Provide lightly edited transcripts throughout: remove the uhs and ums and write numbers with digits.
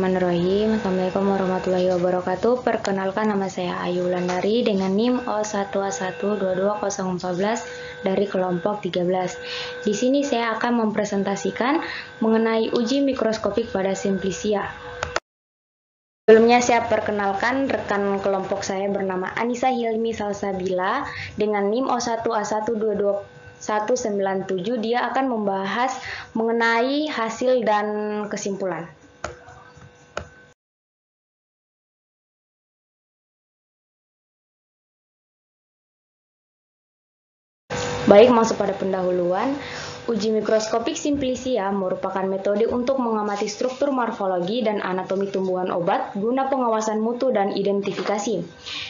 Bismillahirrahmanirrahim. Assalamualaikum warahmatullahi wabarakatuh. Perkenalkan, nama saya Ayu Wulandari dengan NIM O1A1222014 dari kelompok 13. Di sini saya akan mempresentasikan mengenai uji mikroskopik pada Simplicia. Sebelumnya saya perkenalkan rekan kelompok saya bernama Anissa Hilmi Salsabila dengan NIM O1A1222197. Dia akan membahas mengenai hasil dan kesimpulan. Baik, masuk pada pendahuluan. Uji mikroskopik Simplicia merupakan metode untuk mengamati struktur morfologi dan anatomi tumbuhan obat guna pengawasan mutu dan identifikasi.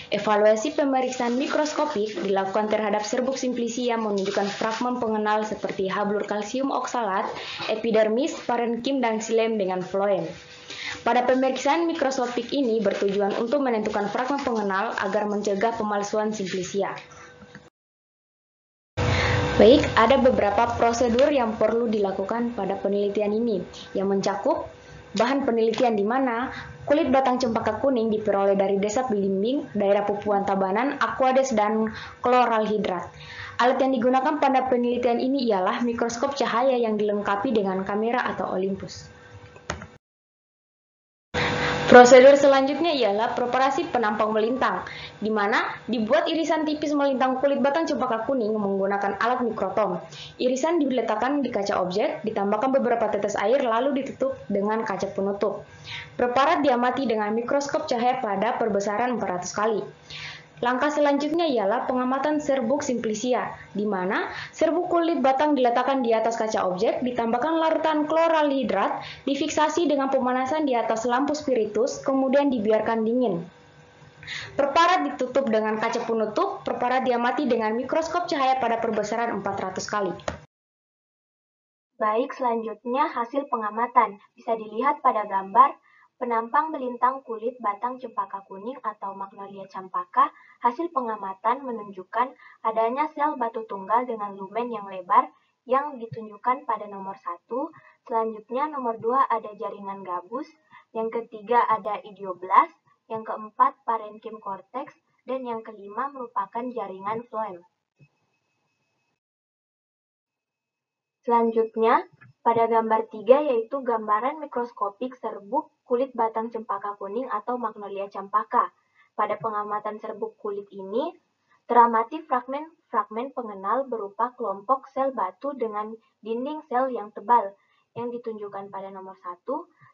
Evaluasi pemeriksaan mikroskopik dilakukan terhadap serbuk Simplicia menunjukkan fragmen pengenal seperti hablur kalsium oksalat, epidermis, parenkim, dan xilem dengan floem. Pada pemeriksaan mikroskopik ini bertujuan untuk menentukan fragmen pengenal agar mencegah pemalsuan Simplicia. Baik, ada beberapa prosedur yang perlu dilakukan pada penelitian ini, yang mencakup bahan penelitian di mana kulit batang cempaka kuning diperoleh dari desa belimbing, daerah pupuan Tabanan, Aquades, dan kloralhidrat. Alat yang digunakan pada penelitian ini ialah mikroskop cahaya yang dilengkapi dengan kamera atau Olympus. Prosedur selanjutnya ialah preparasi penampang melintang, di mana dibuat irisan tipis melintang kulit batang cempaka kuning menggunakan alat mikrotom. Irisan diletakkan di kaca objek, ditambahkan beberapa tetes air, lalu ditutup dengan kaca penutup. Preparat diamati dengan mikroskop cahaya pada perbesaran 400 kali. Langkah selanjutnya ialah pengamatan serbuk Simplicia, di mana serbuk kulit batang diletakkan di atas kaca objek, ditambahkan larutan kloralhidrat, difiksasi dengan pemanasan di atas lampu spiritus, kemudian dibiarkan dingin. Preparat ditutup dengan kaca penutup, preparat diamati dengan mikroskop cahaya pada perbesaran 400 kali. Baik, selanjutnya hasil pengamatan. Bisa dilihat pada gambar penampang melintang kulit batang cempaka kuning atau Magnolia champaca. Hasil pengamatan menunjukkan adanya sel batu tunggal dengan lumen yang lebar yang ditunjukkan pada nomor 1. Selanjutnya nomor 2 ada jaringan gabus, yang ketiga ada idioblast, yang keempat parenkim cortex, dan yang kelima merupakan jaringan floem. Selanjutnya, pada gambar 3 yaitu gambaran mikroskopik serbuk kulit batang cempaka kuning atau Magnolia champaca. Pada pengamatan serbuk kulit ini, teramati fragmen-fragmen pengenal berupa kelompok sel batu dengan dinding sel yang tebal, yang ditunjukkan pada nomor 1.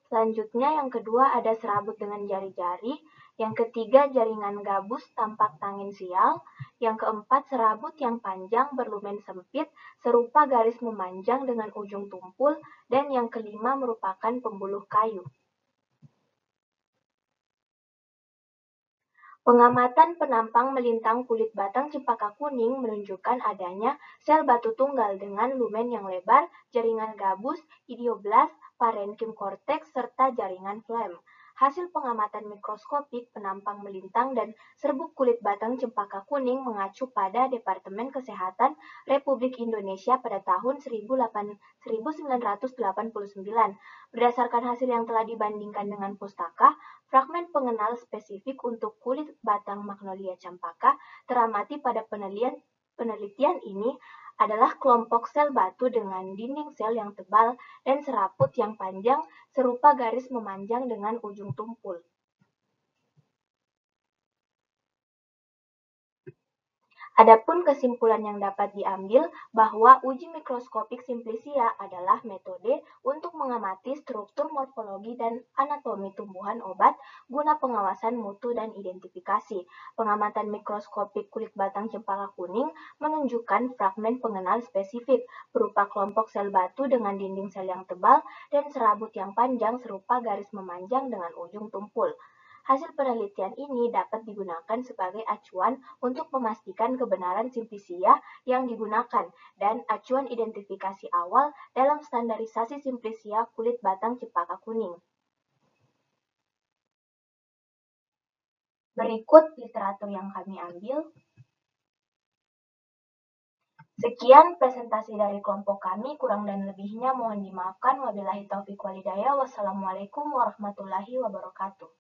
Selanjutnya yang kedua ada serabut dengan jari-jari, yang ketiga jaringan gabus tampak tangin sial, yang keempat serabut yang panjang berlumen sempit serupa garis memanjang dengan ujung tumpul, dan yang kelima merupakan pembuluh kayu. Pengamatan penampang melintang kulit batang cempaka kuning menunjukkan adanya sel batu tunggal dengan lumen yang lebar, jaringan gabus, idioblast, parenkim cortex, serta jaringan floem. Hasil pengamatan mikroskopik penampang melintang dan serbuk kulit batang cempaka kuning mengacu pada Departemen Kesehatan Republik Indonesia pada tahun 1989. Berdasarkan hasil yang telah dibandingkan dengan pustaka, fragmen pengenal spesifik untuk kulit batang Magnolia champaca teramati pada penelitian ini adalah kelompok sel batu dengan dinding sel yang tebal dan serabut yang panjang serupa garis memanjang dengan ujung tumpul. Adapun kesimpulan yang dapat diambil bahwa uji mikroskopik Simplicia adalah metode untuk mengamati struktur morfologi dan anatomi tumbuhan obat guna pengawasan mutu dan identifikasi. Pengamatan mikroskopik kulit batang cempaka kuning menunjukkan fragmen pengenal spesifik berupa kelompok sel batu dengan dinding sel yang tebal dan serabut yang panjang serupa garis memanjang dengan ujung tumpul. Hasil penelitian ini dapat digunakan sebagai acuan untuk memastikan kebenaran Simplicia yang digunakan dan acuan identifikasi awal dalam standarisasi Simplicia kulit batang cempaka kuning. Berikut literatur yang kami ambil. Sekian presentasi dari kelompok kami, kurang dan lebihnya mohon dimaafkan. Wabillahi taufiq walhidayah. Wassalamualaikum warahmatullahi wabarakatuh.